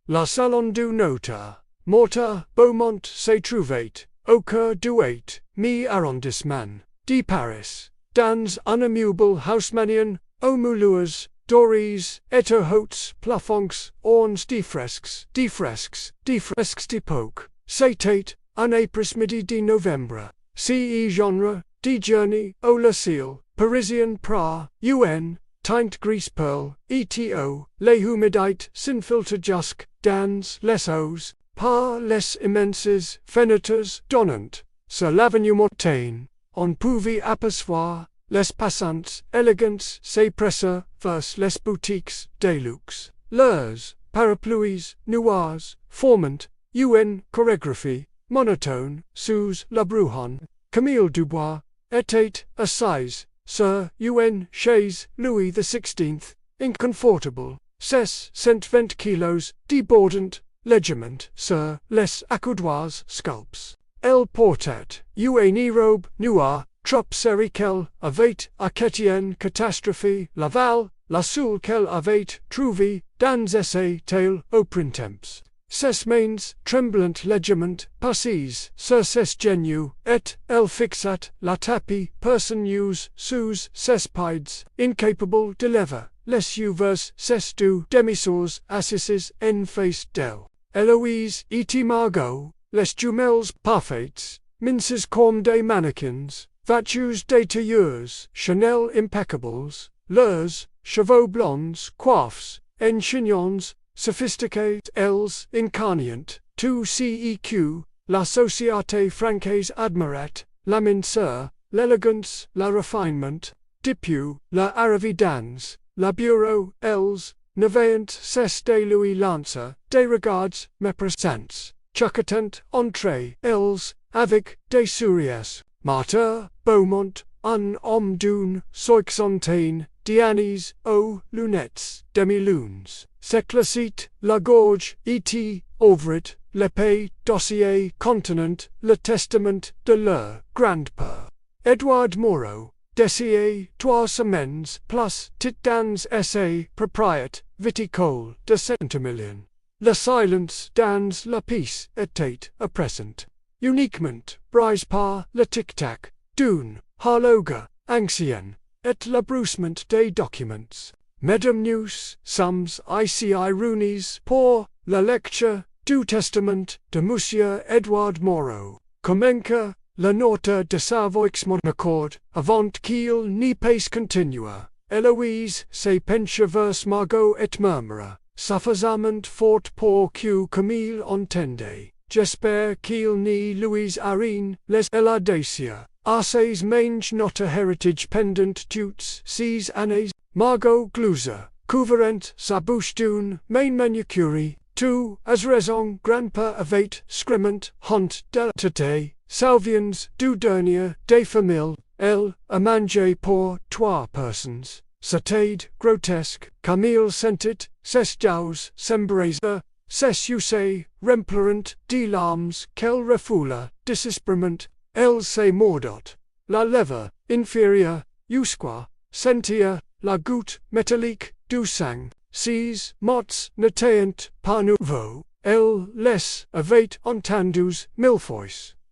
la salon du nota, morta, Beaumont se trouvait, au cœur du 8, mi arrondissement, de Paris, dans un immeuble haussmanien, aux moulures, dorés, et aux hautes plafonds, ornes de fresques d'époque. C'était un après-midi de novembre. Ce genre de journée au le ciel, parisien par, un, teint gris pearl, eto, les humidités s'infiltrent jusque dans les eaux, par les immenses fenêtres donnant sur l'avenue Mortagne. On pouvait apercevoir les passants élégants se presser vers les boutiques de luxe. Leurs parapluies noirs formant une chorégraphie monotone sous la brujon. Camille Dubois était assise sur une chaise Louis XVI, inconfortable, 120 kilos débordant légèrement sur les accoudoirs sculptés. Elle portait une robe noire, trop serrée qu'elle avait acquitté catastrophe Laval, la seule qu'elle avait trouvée dans ses tales au printemps. Ses mains tremblantes légèrement passées sur ses genoux, et elle fixait la tapis persienneuse sous ses pieds, incapable de lever les yeux vers ses deux demi-sœurs assises en face d'elle. Héloïse et Margot, les jumelles parfaites, minces comme des mannequins, vêtues de tailleurs, Chanel impeccables, leurs cheveux blonds, coiffes, en chignons, sophistiqués, elles incarnient, tout ce que la société française admirait, la minceur, l'élégance, le refinement, depuis l'arrivée dans le bureau, elles n'avaient cessé de lui lancer des regards méprisants. Chaque entrée, elles, avec des sourires, Marthe Beaumont, un homme d'une soixantaine d'années aux lunettes demi-lunes, s'éclaircit la gorge et ouvrit l'épais dossier contenant le testament de leur grand-père. Edouard Moreau, dessié 3 semaines plus tit dans essai propriété viticole de Saint-Emilion. Le silence dans la pièce était oppressant, uniquement brisé par le tic-tac d'une horloge ancienne et le bruissement des documents. Mesdames, nous sommes ici réunis pour la lecture du testament de Monsieur Edouard Moreau. Comme que la note de sa voix m'accorde, avant qu'il n'y puisse continuer, Héloïse se pencha vers Margot et murmura, suffisamment fort pour que Camille entende. J'espère qu'il n'y lui arrive les audacieux. À ces mange notre héritage pendant toutes ces années. Margot glousa, couvrant sa bouche d'une main manucurée. Tu as raison, grand-père avait scrément honte de la Traitée. Salvians du dernier des familles, elle a mangé pour 3 personnes. C'était grotesque. Camille sentit ses joues s'embraser, ses yeux remplirent de larmes qu'elle refoula désespérément. Elle se mordot la lèvre inférieure, jusqu'à sentir la goutte métallique du sang. Ces mots n'étaient pas nouveaux. Elle les avait entendus 1000 fois.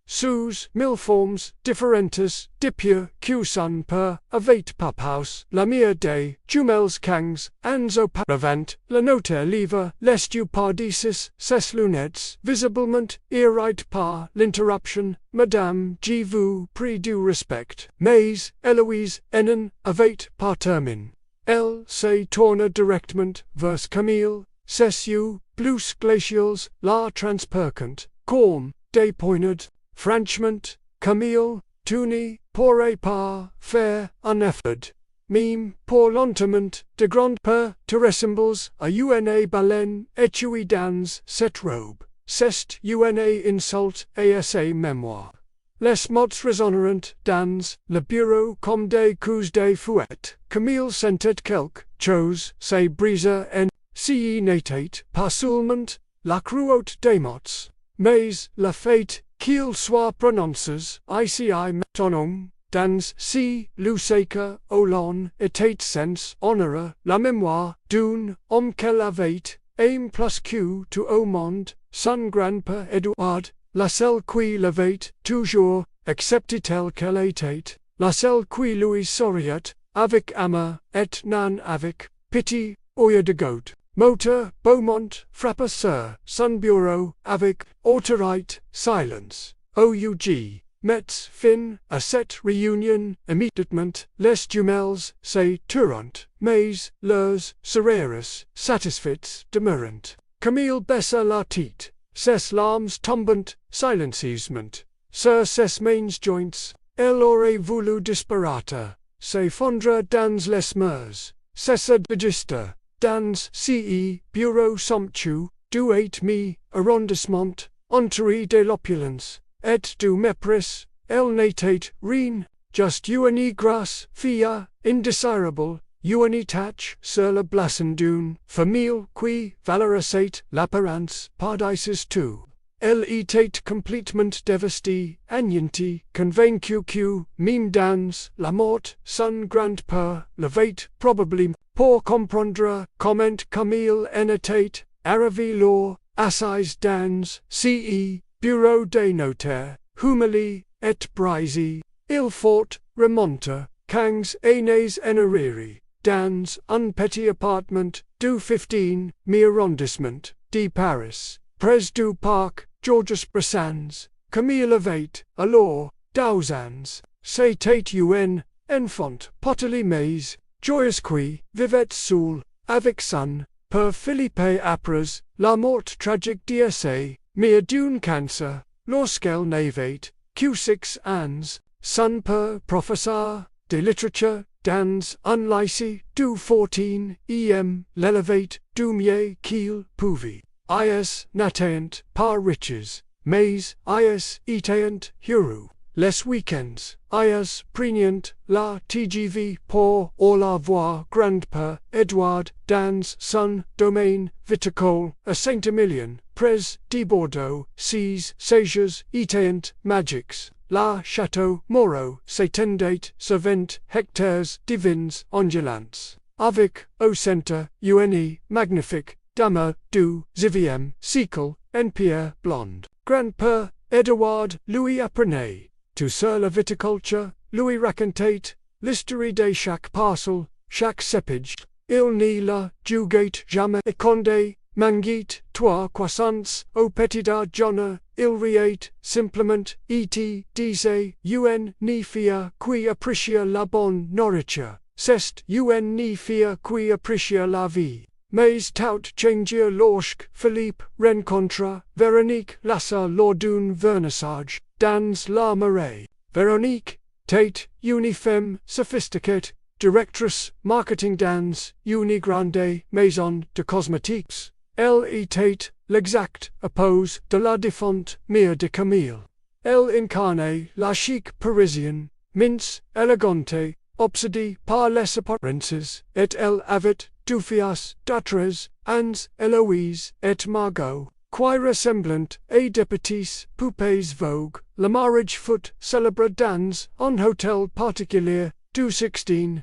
Sous 1000 formes différentes depuis que son père avait papaus la mire des jumelles kangs, ans auparavant, le notaire livre les pardices ses lunettes, visiblement irrité par l'interruption. Madame, je vous prie du respect. Mais Héloïse n'en avait pas terminé. Elle se tourna directement vers Camille, ses yeux plus glaciaux la transpercant, comme des poignards. Franchement, Camille, tu ne pourrais pas faire un effort, même pour l'enterrement de grand-père. Tu ressembles à une baleine échouée dans cette robe. C'est une insulte à ses mémoires. Les mots résonnèrent dans le bureau comme des coups de fouet. Camille sentait quelque chose se briser en ce n'était pas seulement la cruauté des mots, mais le fait qu'il soit prononcé ici maintenant, dans si lusque au l'on était sans honorer la mémoire d'un homme qu'elle avait aim plus Q to au monde, son grand-père Edouard, la seule qui levait, toujours, excepté tel qu'elle était, la seule qui lui souriait, avec amour, et non avec pitié, oeil de goat. Motor, Beaumont, frappe sœurs, son bureau, avec autorité, silence, OUG, Metz, fin, à cette réunion, immédiatement, les jumelles, se turant, mais, leurs, serreres, satisfaites, demeurant. Camille baissa la tête, ses larmes tombant, silencieusement, sur ses mains joints, elle aurait voulu disparaître, se fondre dans les murs, cessa de gister. Dans ce bureau somptueux, du 8e arrondissement, entouré de l'opulence, et du mépris, elle n'était rien, juste une grasse fille indésirable, une tache sur le blason d'une famille qui valorisait l'apparence par-dessus tout. Elle était complètement dévastée, anéantie, convaincue que, même dans la mort, son grand-père l'avait probablement, pour comprendre comment Camille en était arrivé là, assise dans ce bureau des notaires, humilié et brisé. Il faut remonter 15 années en arrière, dans un petit appartement du 15e arrondissement de Paris, près du parc Georges Brassens. Camille avait, alors, 12 ans, c'était une enfant potentiellement mais joyeuse qui vivait seule, avec son père Philippe après la mort tragique de sa mère d'un cancer, lorsqu'elle n'avait que 6 ans, son père professeur de littérature dans un lycée du 14e l'élevait du mieux qu'il pouvait. Is n'atteint pas riches, mais is étant heureux. Les week-ends, is prenant la TGV pour la voir grand-père Edouard dans son domaine viticole à Saint-Emilion, près de Bordeaux, ses séjours étant magiques. La château Moreau s'étendait sur 20 hectares de vignes ondulantes, avec, au centre, une magnifique dame du 19e siècle, en pierre blonde. Grand-père Edouard lui apprenait tout sur la viticulture, lui racontait l'histoire de chaque parcelle, chaque cépage. Il ne la jugait jamais et condé, manguait 3 croissants au petit déjeuner. Il riait simplement et disait une ni fille qui apprécie la bonne nourriture, c'est une ni fille qui apprécie la vie. Mais tout changia lorsque Philippe rencontra Véronique Lassa lors d'un vernissage dans la Marais. Véronique était une femme sophistiquée, directrice marketing dans une grande maison de cosmétiques. Elle était l'exact oppose de la défunte mère de Camille. Elle incarnait la chic parisienne, mince, élégante, obsédée par les apparences, et elle avait du fils d'autres ans, Héloïse et Margot, qui ressemblant à de petites poupées vogue. Le mariage fut célébré dans un hôtel particulier du 16e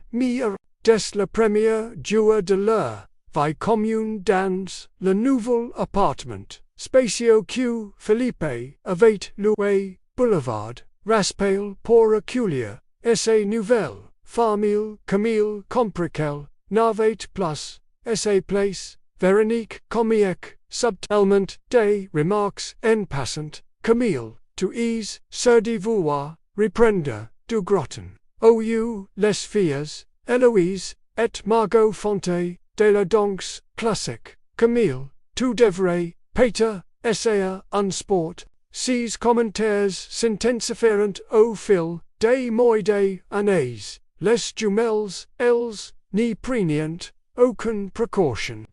dès le premier jour de leur vie commune dans le nouvel appartement spacieux que Philippe avait loué, boulevard Raspail pour accueillir, et sa nouvelle famille. Camille comprit qu'elle n'avait plus, et sa place. Véronique communique subtilement des remarques en passant. Camille, to ease, sur de vouloir reprendre du gratin. Les filles, Héloïse et Margot Fonte, de la danse classique. Camille, tu devrais, Peter, essayer un sport. Ces commentaires s'intensifieront au fil des mois des années. Les jumelles, elles, n'y prenaient aucune précaution.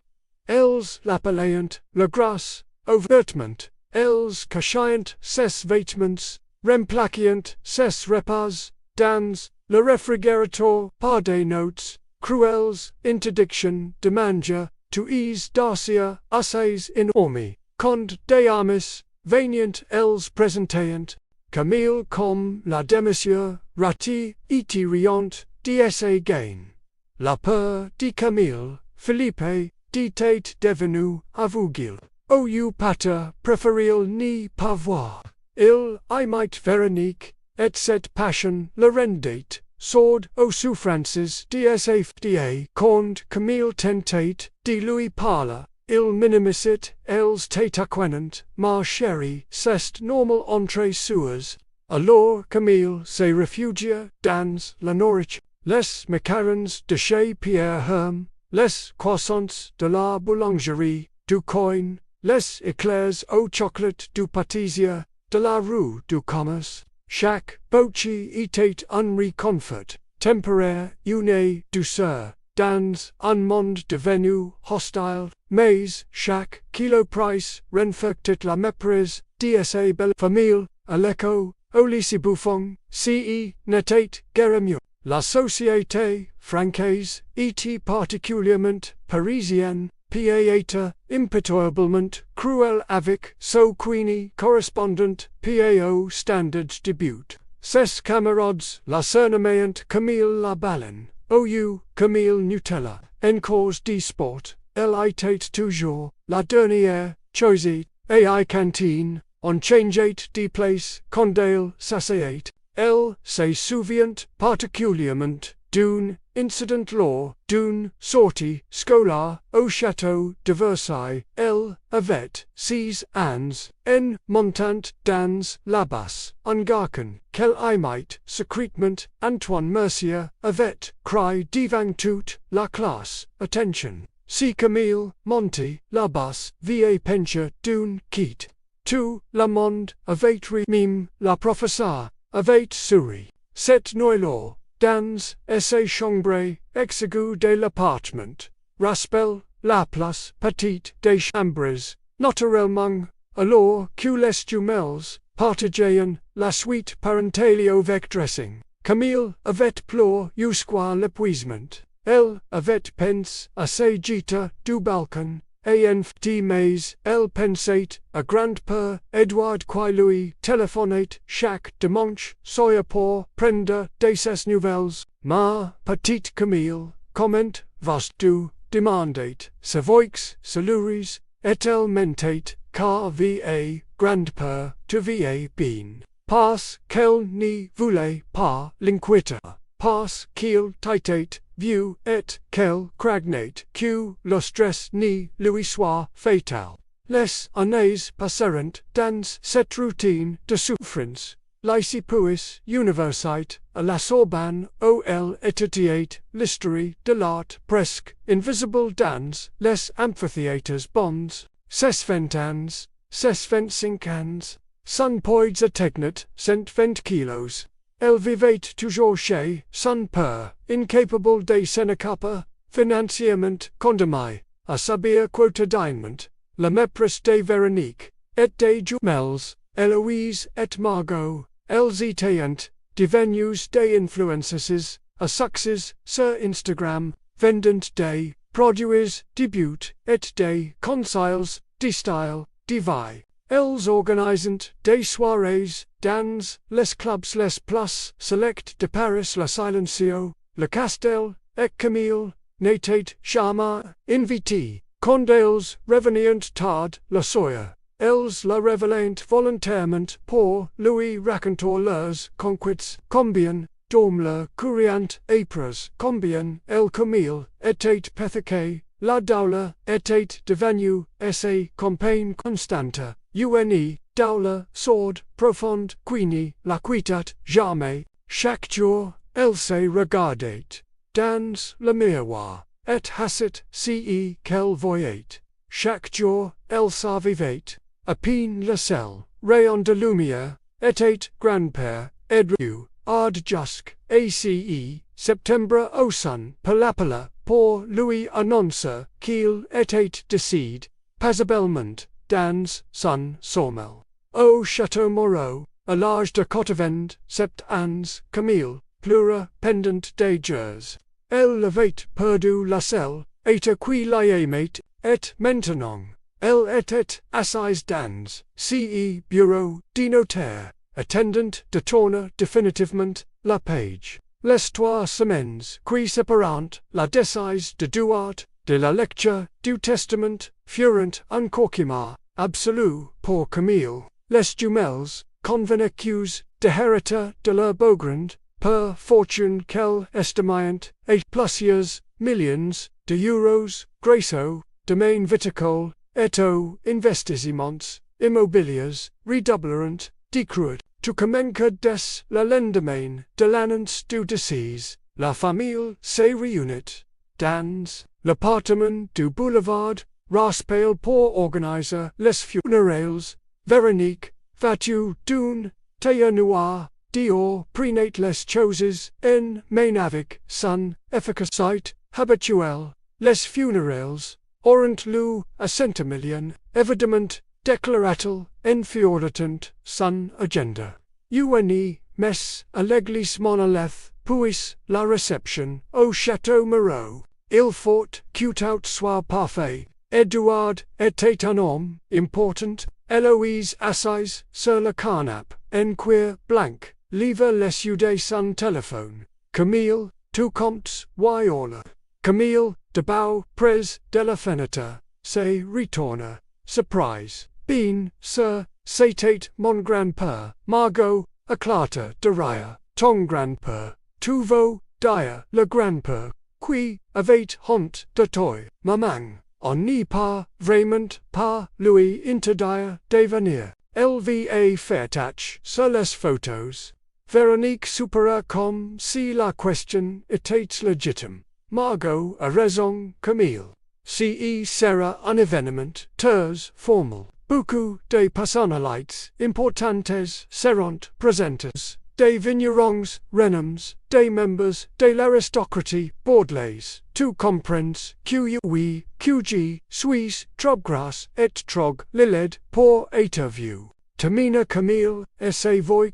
Elles l'appelaient la grâce au vêtement. Elles cachaient ses vêtements, remplaçaient ses repas dans le réfrigérateur par des notes cruelles, interdiction de manger, to ease dacia assez énormes. Quand des amis venient, elles présentaient Camille comme la demoiselle ratée et riante de ses gains. La peur de Camille, Philippe ditate devenu, avugil. Ou pater preferial ni pavoir. Il, I might Veronique, et cette passion, le rendate, sword, o souffrances, dsafda, corned, Camille tentate, de Louis parla, il minimicit, els tataquenant, mar chéri, cest normal entrée sueurs. Alors Camille se refugia, dans la Norwich, les macarons de chez Pierre Herme, les croissants de la boulangerie, du coin, les éclairs au chocolat du pâtissier, de la rue du commerce. Chaque bochi etait un reconfort, tempéraire, une douceur, dans un monde devenu hostile, mais chaque kilo price renforçait la méprise de sa belle famille, à l'écho, au lycée Buffon, n'était guère mieux. La société française était particulièrement parisienne, pieta impitoyablement cruel avec so queenie correspondant pao standards debut. Ses camarades la surnommaient Camille la Baleine, ou Camille Nutella, en cause de sport, elle était toujours la dernière chose, et I cantine, on changeait de place quand elle s'asseyait. Elle se souvient particulièrement d'un incident lors d'une sortie scolaire au château de Versailles. Elle avait 6 ans, en montant dans la basse, un garçon qu'elle aimait secrètement. Antoine Mercier avait crié devant toute la classe, attention, si Camille monte la basse vieille pencher d'un kit. Tout le monde avait ri, même la professeure avait souri. Cette nuit-là, dans sa chambre exiguë de l'appartement, Raspel, la place petite des chambres, naturellement, alors que les jumelles partageaient la suite parentale avec dressing. Camille avait pleuré jusqu'à l'épuisement. Elle avait pensé à se jeter du balcon, et en petit mais elle pensait à grand-père Edouard qui lui téléphonait chaque dimanche soir pour prendre de ses nouvelles. Ma petite Camille, comment vas-tu? Demandait sa voix salureuse, et elle mentait car va grand-père te vieille bien. Parce qu'elle n'y voulait pas l'inquiéter, parce qu'il était vieux et qu'elle craignait que le stress ne lui soit fatal. Les années passeront dans cette routine de souffrance. Lycée puis université à la Sorbonne où elle étudiait l'histoire de l'art presque invisible dans les amphithéâtres bons. Ses 20 ans, ses 25 ans, son poids atteignait 120 kilos. Elle vivait toujours chez son père, incapable de s'en financièrement condamné à subir quotidiennement la méprise de Véronique et des jumelles, Héloïse et Margot. Elles étaient devenues des influenceuses à succès sur Instagram, vendant des produits de beauté et des conseils de style de vie. Elles organisent des soirées dans les clubs les plus select de Paris. Le Silencio, le Castel, et Camille n'étaient jamais invitées. Quand elles revenaient tard le soir, elles le révélaient volontairement pour lui raconter leurs conquêtes. Combien d'hommes le courriant épres, combien elle Camille était pétrifiée. La douleur était devenue sa compagne constante. Une douleur sourde, profonde, qui la quittait jamais. Chaque jour, elle se regardait dans le miroir, et hassait si qu'elle voyait. Chaque jour, elle s'avivait, à peine le ciel, rayon de lumière, était grand-père, Edru, ard jusqu'à, septembre au sun, palapala, pour lui annoncer qu'il était décédé, paisiblement, dans son sommeil. Au château Moreau, à l'âge de 87 ans, Camille pleura pendant des jours. Elle avait perdu la selle, et qui la aimait, et maintenant, elle était assise dans ce bureau de notaire, attendant de tourner définitivement la page. Les 3 semaines qui séparant la décise de Duart de la lecture du testament, furent uncorquimar, absolu, pour Camille, les jumelles, convenecus, de hérita de la Beaugrand, per fortune qu'elle estimaient, et plusieurs millions d'euros, grâce domaine viticole, et aux investissements immobiliers, redoubleront, decruet, to commencer des la lendemain de l'annonce du décès, la famille se réunit, dans l'appartement du boulevard, Raspail pour organiser les funérailles, Véronique, vêtue d'une taille noire, Dior prenait les choses en main avec son efficacité habituelle, les funérailles, auront lu à centimillion, évidemment, déclarait-il, en fioritant son agenda. Une messe à l'église monolith, puis la réception au château Moreau. Il faut que tout soit parfait. Edouard était un homme important. Héloïse assise sur le canapé, en cuir blanc, livre les yeux de son téléphone. Camille, tout compte Wyola. Camille, debout près de la fenêtre, se retourna. Surprise. Bien, sir, c'était mon grand-père. Margot éclata de rire. Ton grand-père. Tu veux dire le grand-père qui avait honte de toi, maman. On n'est pas vraiment pas lui interdire de venir. LVA Fairtouch sur les photos. Véronique soupira comme si la question était légitime. Margot a raison, Camille. Ce sera un événement très formal. Beaucoup de personnalités importantes seront présentes. Des vignerons renommés, des membres de l'aristocratie bordelaise. Tu comprends que oui, que je suis trop grasse et trop liled pour être vu. Termina Camille, et sa voix,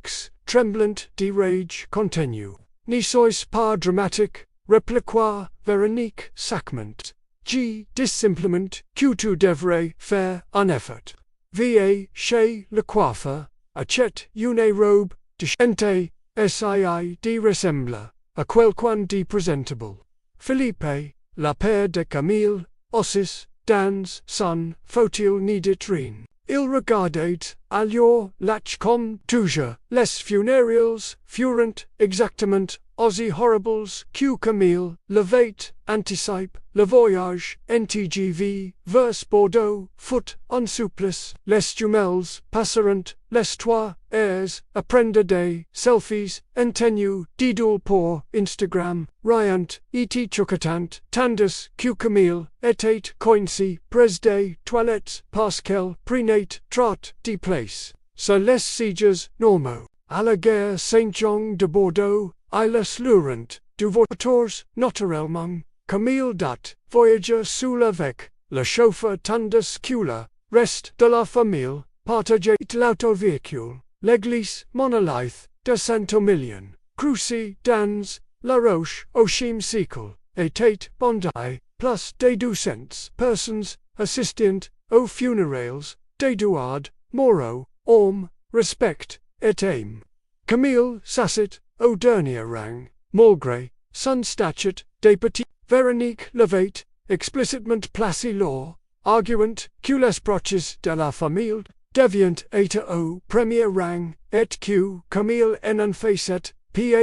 tremblante de rage, continue. Ne sois pas dramatique, répliqua Véronique sacement. Je dis simplement que tu devrais faire un effort. Va chez le coiffeur, achète une robe de gente, essaye de ressembler à quelqu'un de présentable. Philippe, la père de Camille, ossis dans son fauteuil ni de train. Il regardait alors lâche comme toujours. Les funérailles furent exactement aussi horribles que Camille l'avait anticipé. Le voyage NTGV vers Bordeaux fut un supplice. Les jumelles passeront les 3 heures à prendre des selfies en tenue d'idylle pour Instagram. Riant et choquetant, tandis que Camille était coincée près des toilettes parce qu'elle prenait trop de place. Sur les sièges normaux. À la gare Saint-Jean de Bordeaux, les Laurent, du voitures naturellement. Camille dat voyager seul avec le chauffeur tandis que le reste de la famille partageait l'autovéhicule. L'église monolithe de Saint-Emilion, cruci dans la roche au siècle, était bondée, plus de 200 personnes assistant aux funérailles d'Edouard Moreau, homme, respect et aime. Camille s'assit au dernier rang, malgré son statut de petit. Véronique l'avait explicitement placé là, arguant que les proches de la famille devaient être au premier rang, et que Camille en faisait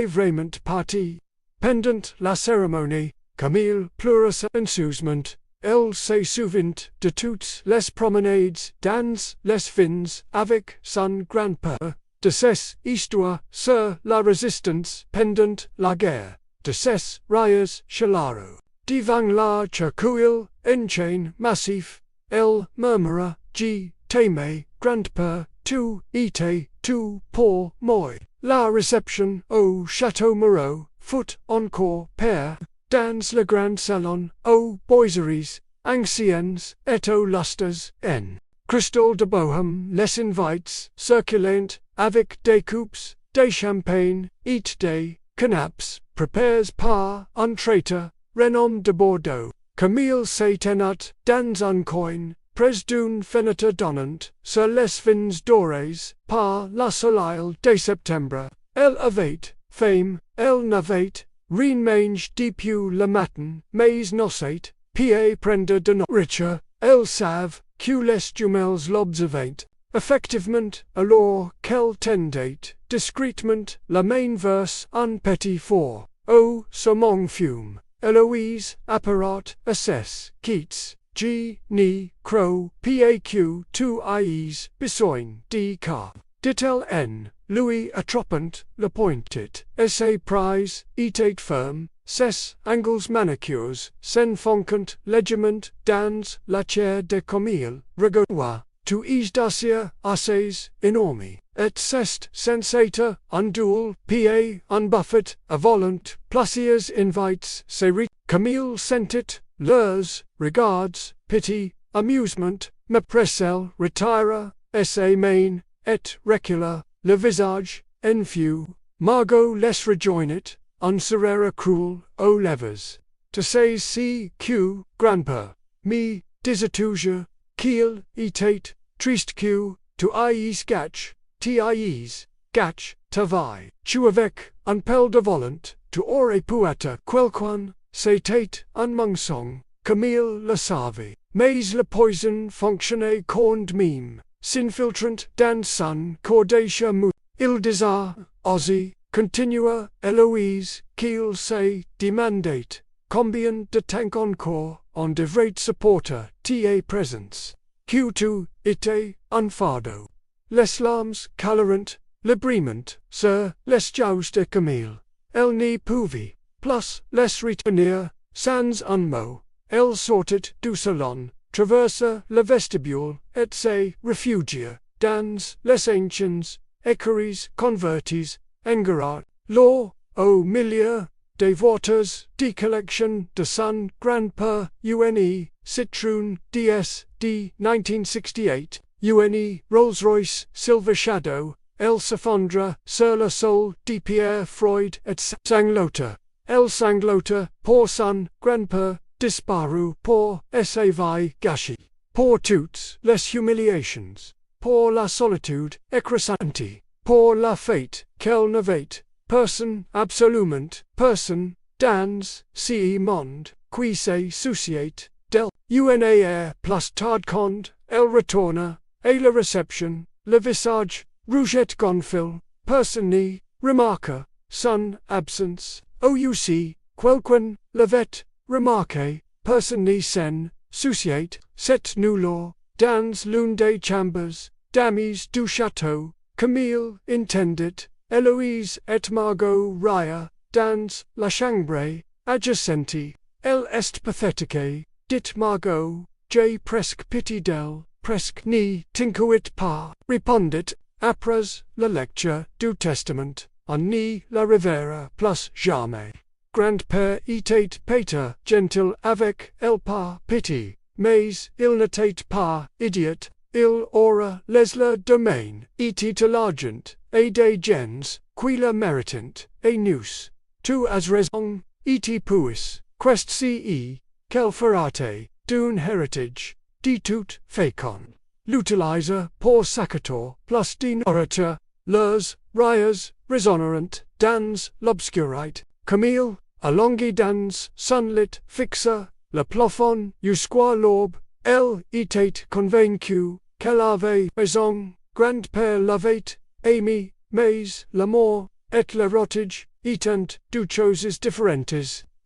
vraiment partie. Pendant la cérémonie, Camille pleura enthousiasmement. Elle se souvint de toutes les promenades dans les fins avec son grand-père, de ses histoires sur la résistance pendant la guerre, de ses rires chalaureux. Devant la cercueil en chaîne massif, elle murmura, je t'aimais, grand-père, tu étais tout pour moi. La réception au château Moreau fut encore pire. Dans le grand salon, aux boiseries anciennes et aux lustres en cristal de Bohème, les invites circulant avec des coupes, des champagnes et des canapes préparés par un traiteur renommé de Bordeaux. Camille se tenait dans un coin, près d'une fenêtre donnant sur les fins dorées par le soleil de septembre. Elle avait faim, elle n'avait rien mangé depuis le matin, mais n'osait pa prender de nourriture, el save, q les jumelles l'observate, effectivement, alors qu'elle tendait, discrètement, la main verse un petit four, o saumon fume, Eloise, apparat, assess, Keats, G, ni, crow, paq, 2 ies, besoin, d car, ditel n, Louis atropant, le pointit, essay prize, etate firm, ses, angles manicures, sen foncant, legiment, dans, la chair de Camille, regoua, to ease dacia, assays, enormi, et sest, sensata, undual, pa, unbuffet, avolant, plaisirs invites, seri, Camille sentit, leurs, regards, pity, amusement, mepressel, retira, essay main, et recula, le visage, enfew, Margot les rejoinit, unserera cruel, o levers, to say c, q, grand-père, me, disituge, kiel, etate, triste q, to ies gach, ties, gach, tavai, tu avec, unpel de volant, to ore puata, quelquan, setate, unmungsong, Camille le savait, mais le poison fonctionnait corned meme, s'infiltrant dans son cordacia mou, il desire, Ozzy, continua, Eloise, qu'il say, demandate, combien de temps encore, on devrait supporter, ta présence, Q2, ite, un fardeau. Les larmes, calorant, librement, sir, les joues de Camille, elle n'y pouvait, plus, les retenir, sans un mot, elle sortit du salon, traversa le vestibule, et se refugia, dans, les anciens, écuries convertis, engarat, law, au milieu, des waters, de collection de son grand-père, une, Citroën DS, D, 1968, une, Rolls-Royce, Silver Shadow, elle s'effondra sur le sol de Pierre Freud et sanglota, elle sanglota, pour son grand-père, disparu, pour sa vie gâchée, pour toutes les humiliations, pour la solitude écrasante, pour la fête qu'elle n'avait, personne, absolument, personne, dans, ce monde, qui se souciait, del, unar, plus tard quand, elle retourna, et la réception, le visage, rouget gonfil, personne n'y remarqua, son absence, ouc, quelqu'un l'avait remarqué, personne n'y s'en souciait, cette nullor, dans l'une des chambres, dames du château, Camille intendit, Eloise et Margot raya, dans la chambre adjacente, elle est pathétique, dit Margot, j'ai presque pitié d'elle, presque n'y tincuit pas, répondit, après la lecture du testament, on n'y la reverra plus jamais. Grand-père était Peter gentil avec elle par pitié, mais il n'était pas idiot, il aura les le domaine, était l'argent, et des gens, qui le méritent, et nous, tu as raison, et puis, quest ce, quel ferate, d'un héritage, de tout fécond. L'utiliser pour sacator, plus din orateur, leurs, rias, résonnerant, dans l'obscurite, Camille, allongé dans, sunlit, fixa, le plafond, jusqu'à l'aube, elle était convaincue, qu'elle avait raison, grand-père l'avait aimé, mais l'amour, et l'érotige, étant deux choses différentes,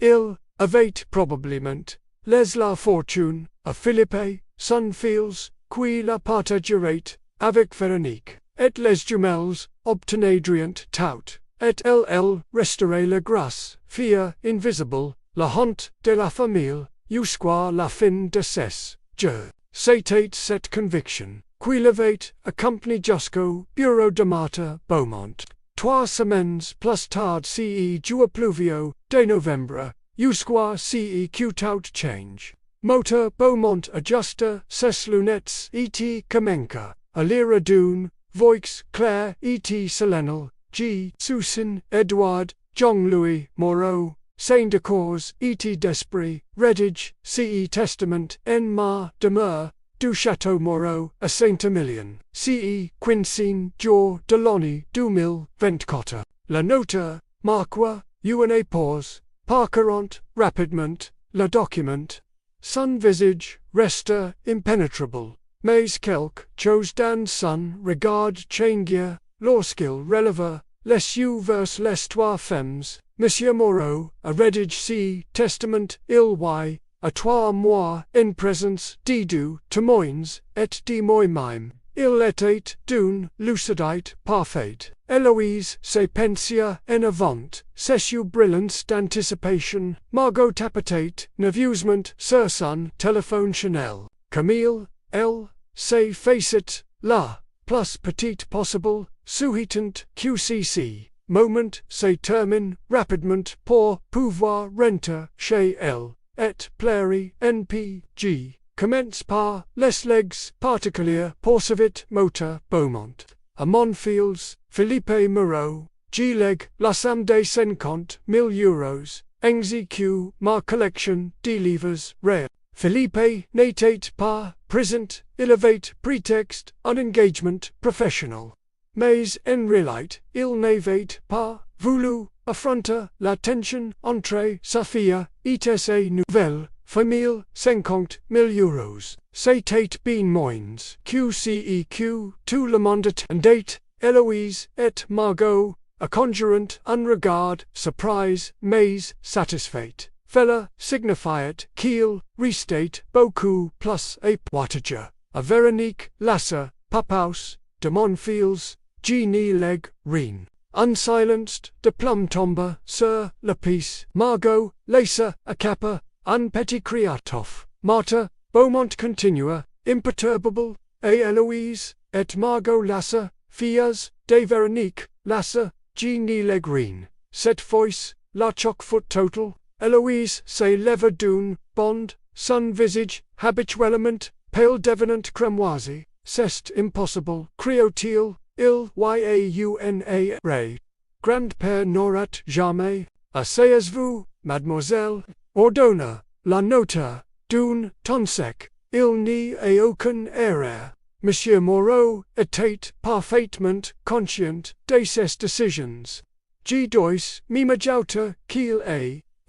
il avait probablement, les la fortune, à Philippe, son fils, qui la partagerait, avec Véronique, et les jumelles, obtenadrient tout, et elle restaurait la grâce, fille invisible, la honte de la famille, jusqu'à la fin de ses jours. C'était cette conviction, qui l'avait accompagné jusqu'au bureau de Marthe Beaumont. 3 semaines plus tard ce jour pluvio de novembre, jusqu'à ce que tout change. Motor Beaumont ajusta ses lunettes et commença à lire d'une voix claire et solennelle, G. Susan, Edward, Jean-Louis Moreau, Saint de Cause et d'Esprit, rédige, ce testament en ma demeure, du Château Moreau à Saint-Emilion, ce Quincine jour de l'année 2024. La notaire, marqua, une pause, parcourant rapidement, le document, sun visage, resta, impenetrable. Mais quelque chose dans son regard changier, lorsqu'il releva, les yeux vers les trois femmes, Monsieur Moreau, a rédige si testament il y a 3 mois en présence de deux témoins et de moi-même. Il était d'une lucidité parfaite. Héloïse se pensia en avant, ses yeux brillants d'anticipation. Margot tapotait nerveusement sur son téléphone Chanel. Camille, elle, se faisait la plus petite possible, souhaitant QCC. Moment se termine rapidement pour pouvoir rentrer chez elle, et pleurer NPG. Commence par les legs particuliers poursuivit motor Beaumont. À Monfields, Philippe Moreau, G. Leg, la somme de 50,000 euros, exécue ma collection de livres rares. Philippe n'était pas présent, il avait prétexte un engagement professionnel. Mais en réalité, il n'avait pas voulu affronter la tension entre sa fille et sa nouvelle famille 50,000 euros. C'était bien moins QCEQ, tout le monde attendait, Héloïse et Margot, a conjurant un regard surprise mais satisfait. Fella signifiait qu'il restait beaucoup plus à Poitiers. A Véronique Lasser, Papaus, de Monfields, Genie Leg, Reen. Unsilenced, de plum tombe sur la piste. Margot, laissa, a kappa, un petit criatof. Martha, Beaumont continua, imperturbable, et Héloïse, et Margot Lasser, filles de Véronique Lasser, Genie Leg, Reen. Cette fois, la choc-foot total. Héloïse se leva d'une bond, son visage, habituellement, pale devenant cramoisi. C'est impossible, criot-il, il yauna ray. Grand-père n'aurait jamais, asseyez-vous, mademoiselle, ordonna, la nota, d'une ton sec, il n'y a aucune erreur. Monsieur Moreau était parfaitement conscient de ses décisions. G. Dois, m'imagine qu'il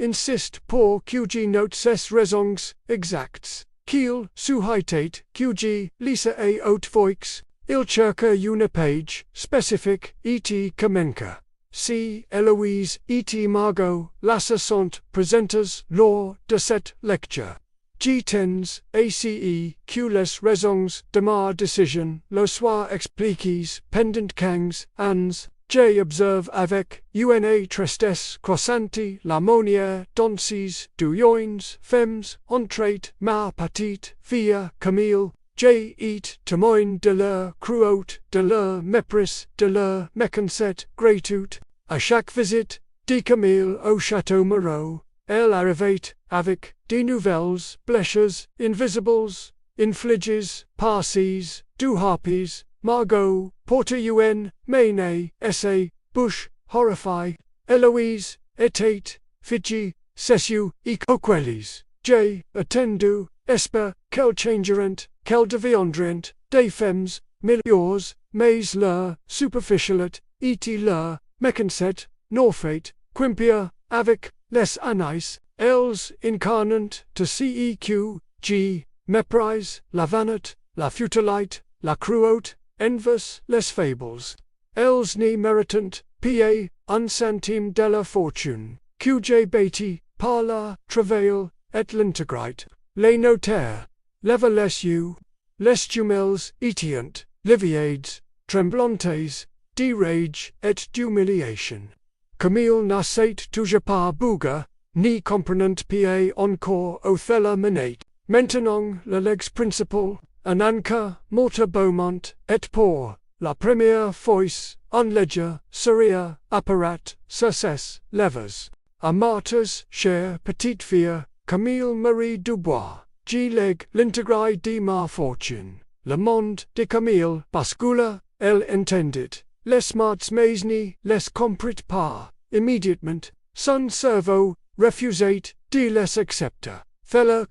insiste pour que G note ses raisons exactes, qu'il souhaitait que G lise à haute voix, il cherche une page spécifique et commence. Si Héloïse et Margot Lasser sont présentes lors de cette lecture. G tends ace que les raisons de ma décision le soient expliquées pendant 15 ans. J'observe avec une tristesse croissante la manière dont ces deux femmes ont traité ma petite fille Camille. J'ai été témoin de leur cruauté, de leur mépris, de leur méconcette gratuite. À chaque visite de Camille au château Moreau, elle arrivait avec des nouvelles blessures invisibles, infligées par ces deux harpies. Margot portait une main sa bouche horrifiée. Héloïse était figée, ses yeux écarquillés. J'ai attendu, espère qu'elle changeront, qu'elle deviendront des femmes meilleures, mais leur superficialité et leur méconcette n'ont quimper avec les années. Elles incarnent de CEQ, G, méprise, la vanité, la futilité, la cruauté, envies les fables. Elles n'y méritent pas un centime de la fortune, que j'ai bâti par la travail et l'intégrité. Les notaires, leva les yeux, les jumelles étaient livides, tremblantes, de rage et d'humiliation. Camille n'essayait toujours pas bouger, ni comprenant pas encore Othello Manette. Maintenant le legs principal, un anchor, Malta Beaumont, et pour la première fois, un ledger serait apparat sur ses lèvres. À Martha's chère petite fille, Camille Marie Dubois, G. Leg l'intégrale de ma fortune. Le monde de Camille bascula, elle entendit. Les mots mais n'y les comprit pas. Immédiatement, son cerveau refusait de les accepter. Fella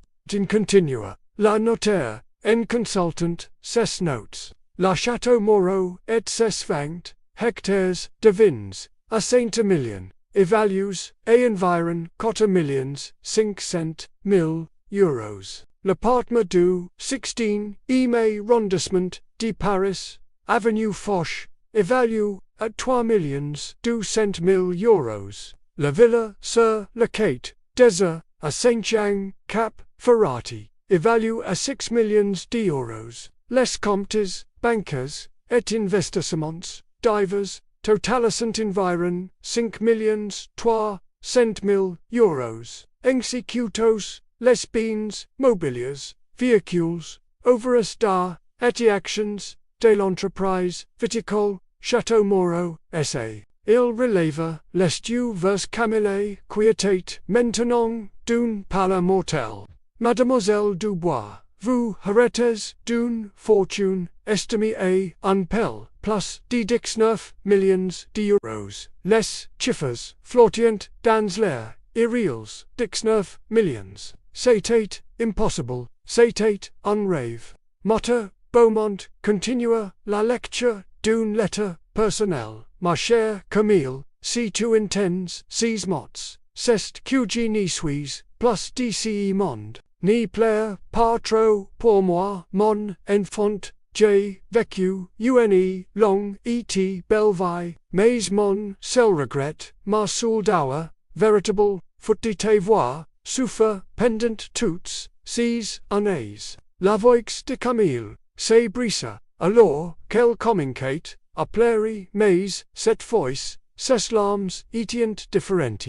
continua. La notaire, en consultant ses notes, la Château Moreau et ses 20 hectares de vignes, à 500,000, évalués à environ 4,5 millions euros. L'appartement du 16 Ime arrondissement de Paris, Avenue Foch, évalué at 3,200,000 euros. La Villa sur la Quai des à Saint-Jean, Cap Ferrati, évalué à 6 millions d'euros. Les comptes, banques, et investissements, divers, totalisant environ 5,300,000 euros. Executos, les biens mobiliers, véhicules, œuvres d'art, et actions, de l'entreprise viticole, Château Moreau, S.A. Il relève les dieux vers Camille qui était maintenant d'une pâle mortelle. Mademoiselle Dubois, vous héritez d'une fortune estimée à un peu plus de 19 millions d'euros. Les chiffres flottent dans l'air, irréels, 19 millions. C'était impossible, c'était un rêve. Motte Beaumont continua la lecture d'une lettre personnelle. Ma chère Camille, si tu entends ces mots, c'est que je n'y suis plus d'ici monde. N'y pleure pas trop pour moi, mon enfant, j'ai vécu une longue et belle vie, mais mon seul regret, ma seule douleur, véritable, faute de te voir, souffre pendant toutes ces années. La voix de Camille se brisa, alors qu'elle communiquait, à pleurer, mais cette fois, ses larmes étaient différentes.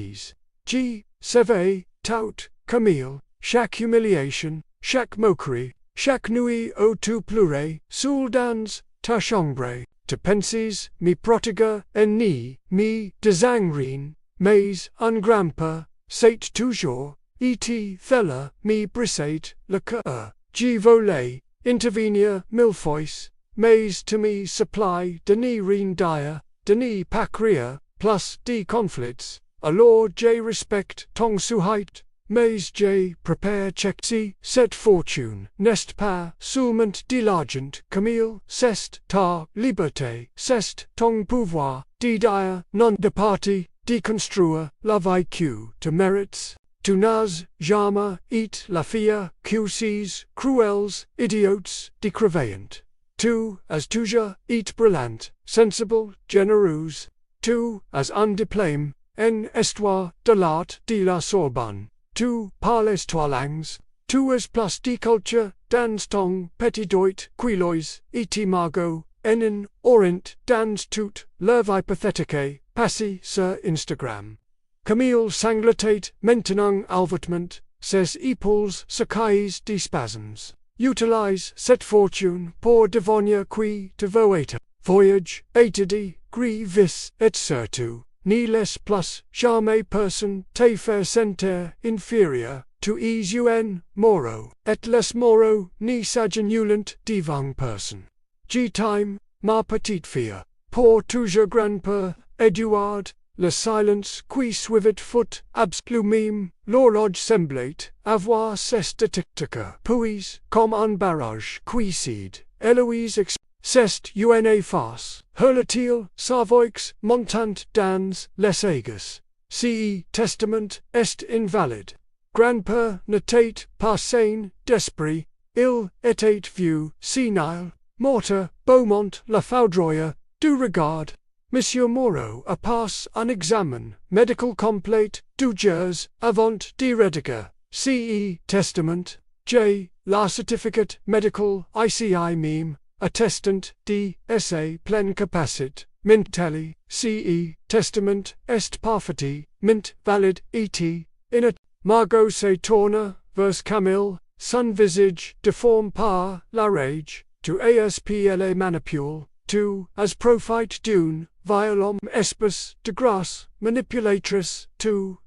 Je savais tout, Camille, chaque humiliation, chaque moquerie, chaque nuit où tu pleurais, seul dans ta chambre, te penses me protéger et ni me désangrer, mais un grand-père, c'est toujours, et fella me brisait le cœur. Je voulais intervenir mille fois, mais tu me supply de ni rien dire, de ni pas rire, plus de conflits, alors je respecte ton sujet, mais je prépare si cette fortune n'est pas seulement de l'argent, Camille, c'est ta liberté, c'est ton pouvoir de dire non de parti, de construire la vie que tu mérites. Tu n'as jamais été la fille que ces cruels idiots décrivaient. Tu as toujours été brillante, sensible, généreuse. Tu as un diplôme en histoire de l'art de la Sorbonne. Tu parles trois langues. Tu as plus de culture dans ton petit doigt qu'ilois et Margot en un orient dans toute leur vie pathétique passée sur Instagram. Camille sanglotait maintenant alvertement, ses épaules se caillent de spasmes. Utilise cette fortune pour devenir qui te veux être. Voyage, étude, grivis, et surtout, ne laisse plus jamais personne te faire sentir inférieur. Tu es un Moreau, et les Moreaux ne s'agenouillent devant personne. Je t'aime, ma petite fille, pour toujours grand-père, Edouard. Le silence qui suivait fut absolu même, l'horloge semblait avoir cessé de tic-tac. Puis, comme un barrage qui cède, Héloïse c'est une farce, hurla-t-il, sa voix montant dans les aigus. Ce testament est invalide. Grand-père n'était pas sain d'esprit, il était vieux, sénile, morte, Beaumont la foudroya, du regard. Monsieur Moreau a passé un examen médical complet 2 jours avant de rédiger ce testament. J. La certificat médical ICI même, attestant de sa pleine capacité mentale. Ce testament est parfaitement valide et in it. Margot se tourna vers Camille, son visage déformé par la rage. Tu asp la manipule. Tu as profite d'une violente espèce de grasse manipulatrice. Tu.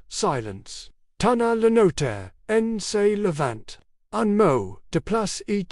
Silence. Tana le notaire, en se levant. Un mot de place et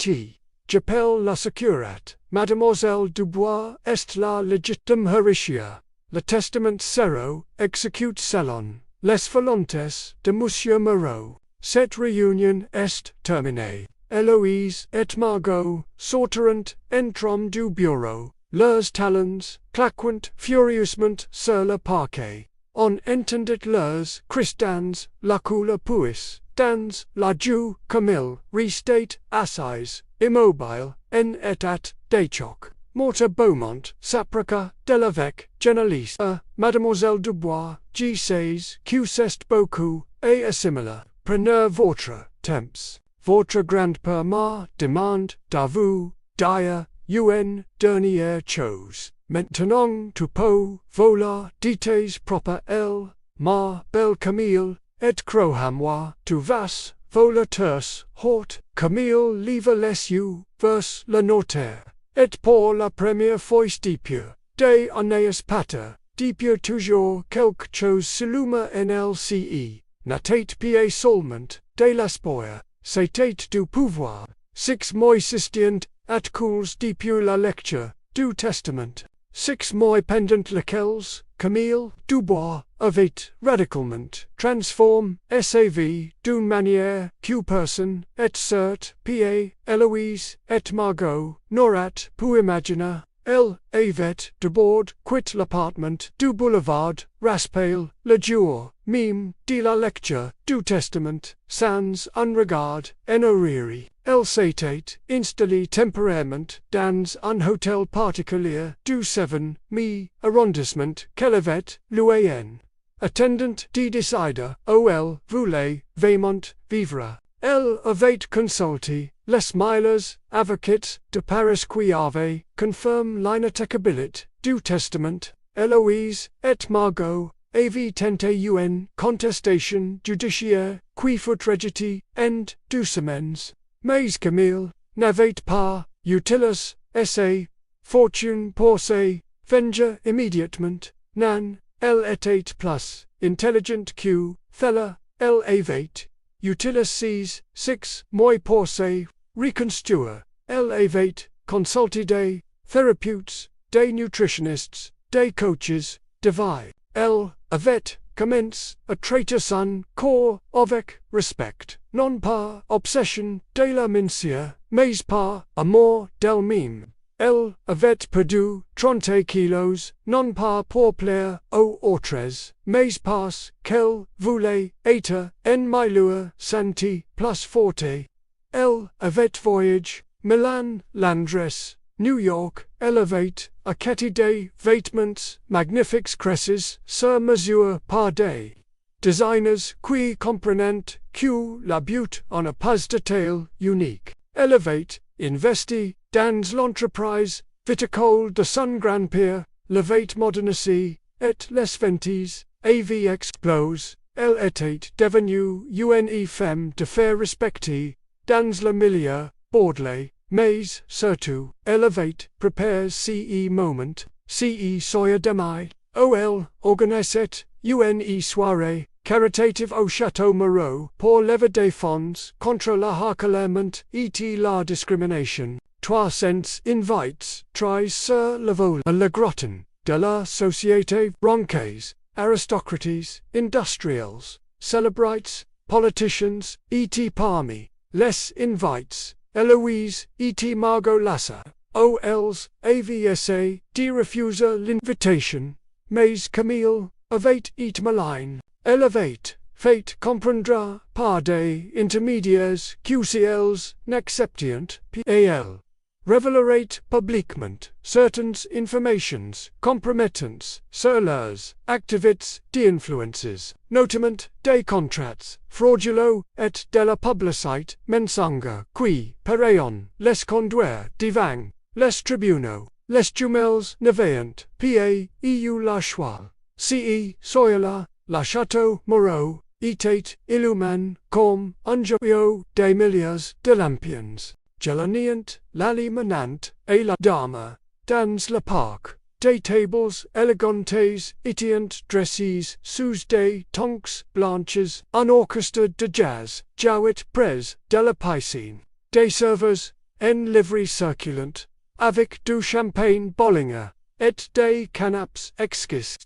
j'appelle la securat. Mademoiselle Dubois est la légitime héritière. Le testament sera exécuté selon les volontés de Monsieur Moreau. Cette réunion est terminée. Héloïse et Margot sortirent entram du bureau, leurs talons claquant furieusement sur le parquet. On entendait leurs cristans, la couleur puis dans, la joue, Camille, restate, assize, immobile, en état, d'échoc. Morta Beaumont, Saprica, Delavec, Genelise, Mademoiselle Dubois, G16, Q cest beaucoup, et assimilar. Preneur votre, temps. Votre grand-père m'a demande d'avou, dire, un dernière chose. Maintenant tu peux voler dites propre elle, ma belle Camille, et crois-moi, tu vas voler tous, hort, Camille livre les yeux vers le notaire. Et pour la première fois depuis des années pater, depuis toujours quelque chose s'allume en LCE, n'était pas seulement de l'espoir, c'était du pouvoir. 6 mois s'estient, at cools depuis la lecture du Testament. 6 mois pendant lesquels, Camille Dubois avait radicalement transformé sa vie d'une manière que personne, et certes, Pierre, Héloïse, et Margot, n'aurait pu imaginer. Elle avait d'abord quitté l'appartement du boulevard Raspail le jour même de la lecture du Testament, sans un regard en arrière. Elle s'était installée temporairement dans un hôtel particulier du 7e arrondissement qu'elle avait loué en attendant de décider où elle voulait vraiment vivre. Elle avait consulté les meilleurs avocats de Paris qui avaient confirmé l'inattaquabilité du Testament. Héloïse et Margot avaient tenté une contestation judiciaire qui fut rejetée en 2 semaines. Mais Camille n'avait pas utilisé sa fortune pour se venger immédiatement. Non, elle était plus intelligente que cela. Elle avait utilisé 6 mois pour se reconstruire. Elle avait consulté des thérapeutes, des nutritionnistes, des coaches de vie. Elle avait commence à traiter son corps avec respect, non par obsession de la minceur, mais par amour d'elle-même. Elle avait perdu 30 kilos, non pas pour plaire aux autres, mais parce qu'elle voulait être en meilleure santé plus forte. Elle avait voyagé, Milan, Londres, New York. Elle avait acheté des vêtements magnifiques créés sur mesure par des designers qui comprennent que la beauté n'a pas de taille unique. Elle avait investi dans l'entreprise viticole de son grand-père, l'avait modernisé, et les ventes avaient explosé. Elle était devenue une femme de fer respectée dans le milieu bordelais. Mais surtout, elle avait préparé ce moment, ce soir demain, où elle organisait une soirée caritative au Château Moreau pour lever des fonds contre le harcèlement et la discrimination. 300 invites tries sur le vol à la grotten de la société roncaise, aristocrates, industriels, celebrites, politicians, et parmi les invites. Héloïse et Margot Lasser, OLs, AVSA, de refuser l'invitation, mais Camille avait été maligne. Elle avait fait comprendre par des intermédiaires QCLs n'acceptent pas elle révélerait publiquement certaines informations compromettantes sur leurs activités d'influences, notamment des contrats frauduleux et de la publicité mensonge qui pourraient les conduire devant les tribunaux. Les jumelles n'avaient pas eu la choix. Ce soir-là, le Château Moreau était illuminé comme un joyau des milliers de lampions. Gelaniant, l'alimenant, et la dame, dans le parc, des tables élégantes étaient dressées sous des tonks blanches, un orchestre de jazz jouait près de la piscine. Des serveurs, en livrée circulante, avec du champagne Bollinger, et des canapes exquis.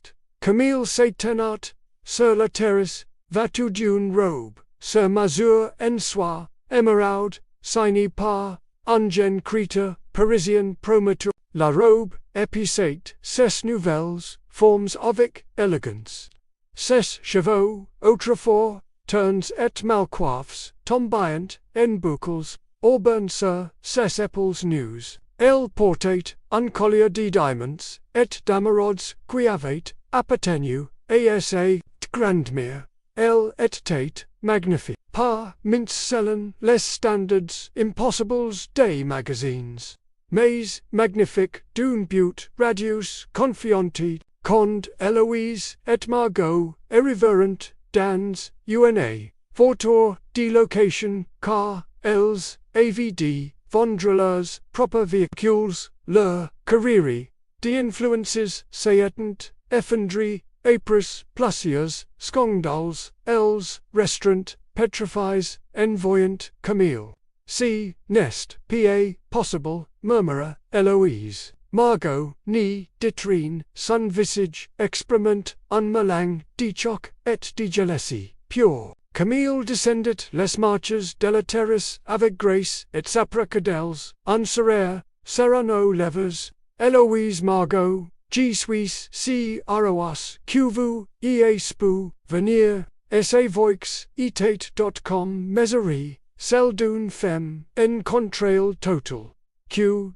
Camille s'étonnait, sur la terrasse, vêtue d'une robe, sur mesure en soie, émeraude, signée par un jeune créateur parisien prometteur. La robe épicée ses nouvelles formes avec élégance. Ses cheveux, autrefois turns et malcoifs, tombiant, en boucles, auburn sur, ses épaules news, el portate, uncollier de diamonds, et damerods, qui avate, appartenu, asa, grandmere, el et tate, magnifique, par, mince sellen, les standards, impossibles, des magazines. Mais, magnifique, d'une butte, radius, confianti, Cond, Eloise, et Margot, irreverent, dans, una, Vortor, delocation, car, els, avd, vondreleurs, proper véhicules, leur, carreri, de influences, saetant, effendry, apris, plusieurs, scongdals, els, restaurant, petrifies, envoyant, Camille. C. Nest, pa, possible, murmurer, Eloise. Margot, ni, ditrine, sun visage, experiment, unmelang, dechoc, et degelesi, pure. Camille descendit les marches deleteris avec grace, et sapracadels, unserere, serrano levers, Eloise Margot, G. Suisse, C. Aroas, Q. Vous, E. Spou, venir, Essay Voix, etate.com, Meserie, Seldune Femme, en contrail total. Q.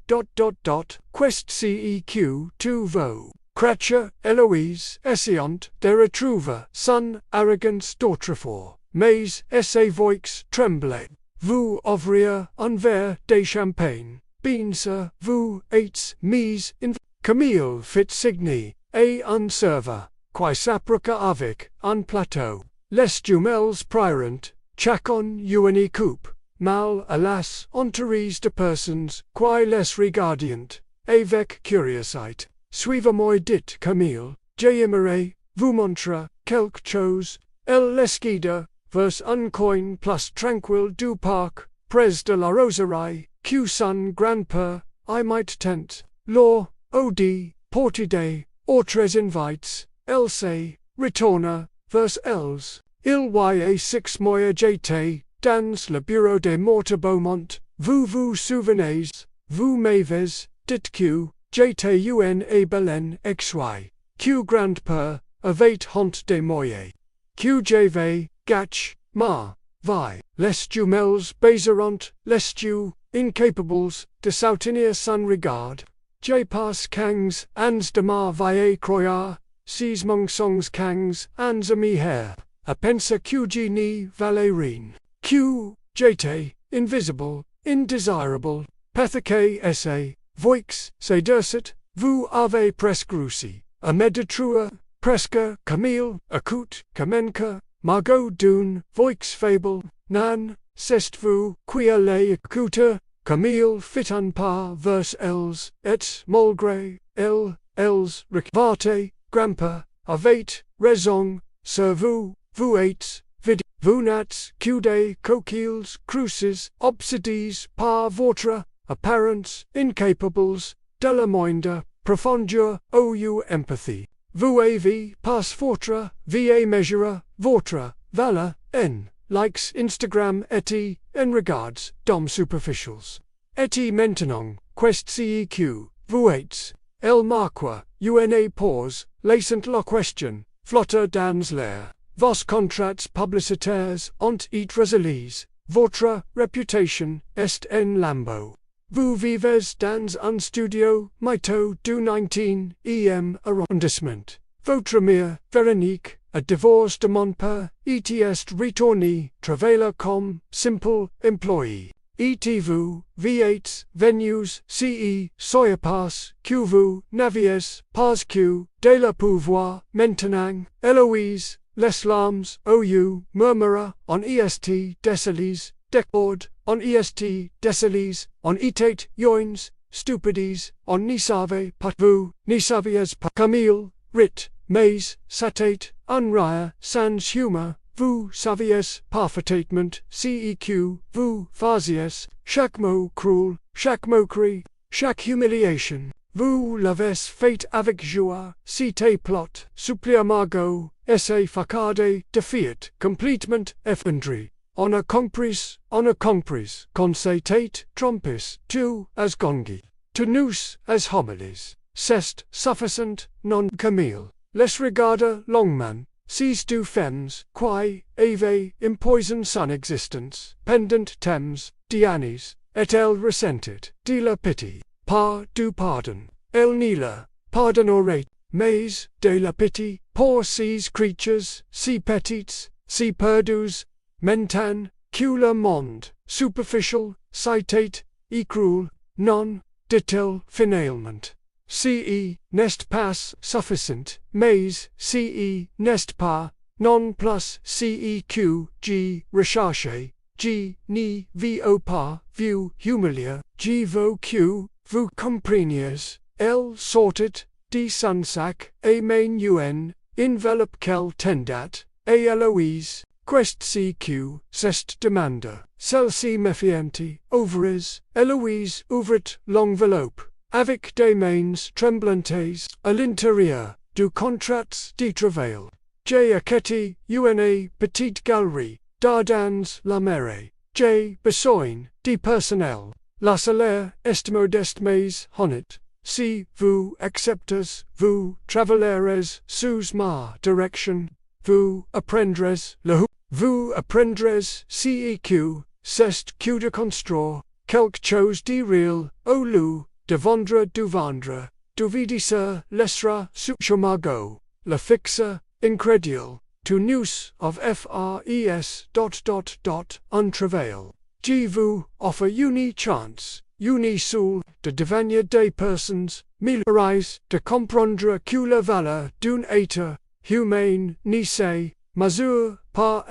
Quest CEQ 2 Vo. Cratcher, Eloise, Essayant, de retrouver, son, arrogance d'autrefois, mais, essay voix, tremblay. Vous ouvrir un verre de champagne, Beanser, vous, eights, mise, in Camille Fitzsigny, et un serveur, qui s'approcha avec, un plateau. Les jumelles priorant, chacun une coupe. Mal, alas, entourage de persons, qui les regardient, avec curiosité. Suivez-moi dit Camille, j'aimerais, vous montrer, quelque chose, elle l'esquide, vers un coin plus tranquille du parc, près de la roseraie, que son grand-père, I might tent, lors, od, portide, autres invites, elle se, retourna, vers elles, il y a 6 mois j'étais, dans le bureau des morts Beaumont, vous vous souvenez, vous m'avez, dit que, j'étais un Belen xy, que grand-père, avait honte des moyens, que j'avais, gach, ma, vi, les jumelles baiseront, les tu, incapables, de soutenir son regard, j'ai pas kangs, ans de ma vie croyar, ces mensonges kangs, ans amis her, à penser que je n'y valais rien. Q. J'étais, invisible, indesirable, pathique essay, voix, c'est durcet, vous avez presque réussi, à me détruire, presque, Camille, écoute, Kamenka, Margot d'une, voix faible, nan, c'est vous, qui allez écouter, Camille fit un pas vers elles, et, malgré, elles, recvarte, grand-père, avait, raison, sur vous, vous êtes, vous n'êtes que des coquilles, cruces, obsédies par votre apparence, incapables de la moindre profondeur ou empathy. Vous avez pas votre vie mesurer votre valeur en likes Instagram et en regards d'hommes superficials. Et maintenant, quest CEQ, vous êtes, el marqua, una pause, laissant la question, flotter dans l'air. Vos contrats publicitaires ont été résolus, votre réputation est en lambeau. Vous vivez dans un studio, mytho du 19e arrondissement. Votre mère, Véronique, a divorce de mon père, et est retournée, travailler comme simple employé. Et vous, êtes venus, soyez pas, que vous n'aviez pas que, de la pouvoir, maintenant, Eloise, les larmes, ou murmura, en est décélis, décord, en est décélis, en était yoins, stupides, en n'y savez pas vous, n'y saviez pas Camille, rit, mais, satate, unrire, sans humor, vous saviez parfaitement, CEQ, vous faisiez, chaque mot cruel, chaque moquerie, chaque humiliation. Vous l'avez fait avec joie, c'était plot, supplia Margot, essay facade, defiat, complètement effondré. On a compris, qu'on s'était trompis, tu as gongi, to nous as homilies, c'est suffisant, non Camille. Les regarda longuement, Cis du femmes, quae, ave, impoison sun existence, pendant Thames, Dianis, et elle resentit, de la pity, par du pardon, elle nila, pardonore, mais, de la pity, pour ces creatures, si petites, si perdus, mentan, que le monde, superficial, citate, et cruel, non, dit-il finalement. Ce n'est pas suffisant, mais ce n'est pas, non plus ce que je recherche, je ne veux pas vous humilier, je veux que vous compreniez, elle sortit de son sac, et main enveloppe qu'elle tendait, et Héloïse, quest-ce que cette demande, celle-ci méfiante, ouvris, Héloïse ouvrit l'enveloppe, avec des mains tremblantes, à l'intérieur, du contrat de travail. J'ai acquitté une petite galerie, dans la mairie. J'ai besoin de personnel. La salaire est modeste mais honnête. Si vous acceptez, vous travaillerez sous ma direction. Vous apprendrez vous apprendrez ce c'est que de construire quelque chose de réel, au lieu de vendre du vendre, du vidisser laissera sur chamago, le fixe, incrédule, to news of fres. Un travail. Je vous offre une chance, une seule, de devenir des personnes, meilleures, de comprendre que la valeur d'un être humain ne se mesure pas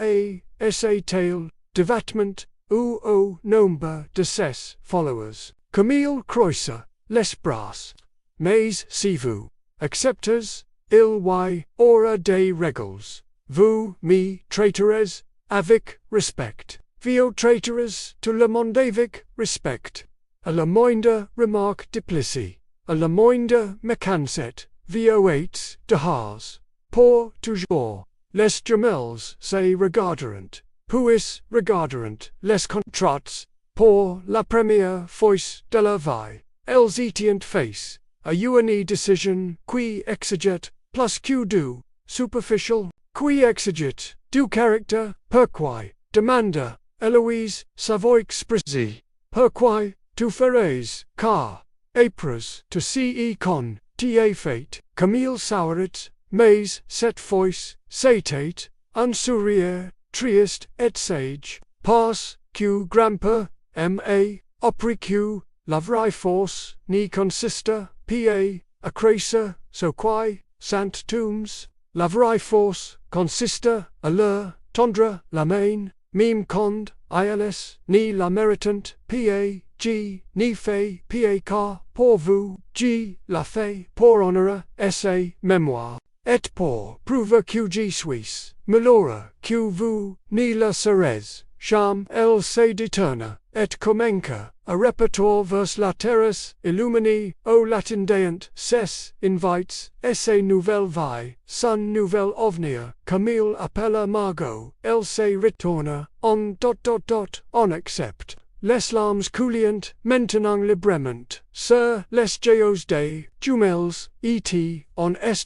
à ses tailles de vêtements ou au nombre de ses followers. Comme il croise les bras. Mais si vous acceptez, il y aura des règles. Vous me traiterez avec respect. Vous traiterez tout le monde avec respect. À la moindre remarque déplicée, à la moindre mécansette, vous êtes dehors. Pour toujours. Les jumelles se regarderont, puis regarderont les contrats. Pour la première fois de la vie, elles étaient face à une décision qui exigeait plus que du superficial, qui exigeait du caractère. Pourquoi, demanda Héloïse, sa voix expressive. Pourquoi tu ferais, car, après tout ce qu'on t'a fait, comme il sourit, mais cette fois, c'était un sourire triste et sage, parce que grand-père m'a appris que la vraie force ne consiste pas à crescer ce qui s'entombes. La vraie force consiste à leur tendre la main, même quand elles ne la méritent pas. Je ne fais pas car pour vous, je la fais pour honorer ses mémoires, et pour prouver que je suis meilleur que vous ne le serez. Jamais elle se détourne, et commence à répéter vers la terrasse illuminée au latindéant ses invites, et ses nouvelles vies, son nouvel avenir, comme il appelle Margot. Elle se retourne, on accepte. Les larmes coulant maintenant librement, sur les yeux des jumelles, et on est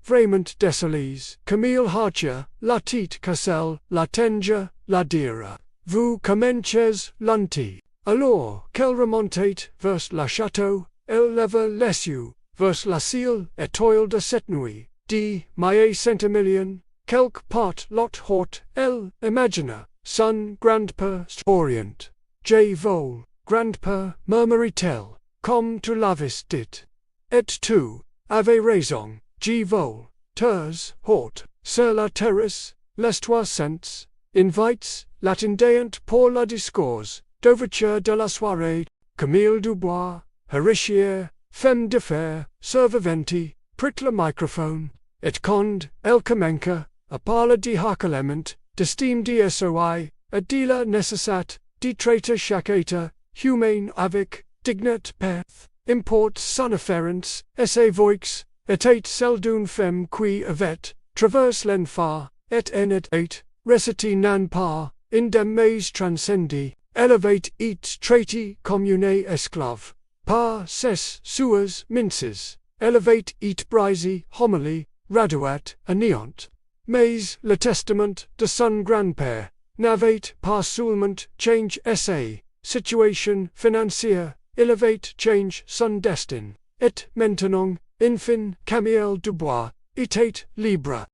vraiment désolés, comme il hâte la tête qu'elle la tenge, la dira. Vous commencez lundi. Alors qu'elle remontait vers le château, elle leva les yeux vers le ciel étoile de cette nuit. De mai Saint-Emilion, quelque part l'autre haute, elle imagina son grand-père orient. Je vole, grand-père, murmurit-elle, comme tu l'avais dit. Et tu avais raison, je vole, ters haute, sur la terrasse, les trois cents, invites, l'attendaient pour le discours, d'ouverture de la soirée, Camille Dubois, héritière, femme d'affaires, servante, prit le microphone, et quand elle commence à parler de harcèlement, d'estime de soi, et de la nécessité de traiter chaque être humain avec dignité, importe son affairance, et ses voix, était celle d'une femme qui avait traversé l'enfer, et en était resté non pas in des mais transcendé, élevate et traité comme une esclave, par ses sueurs minces, élevate et brisé, homilie, radouat, anéant. mais, le testament de son grand-père, n'avait pas seulement change sa situation financière, il avait change son destin, et maintenant, enfin, Camille Dubois était libre.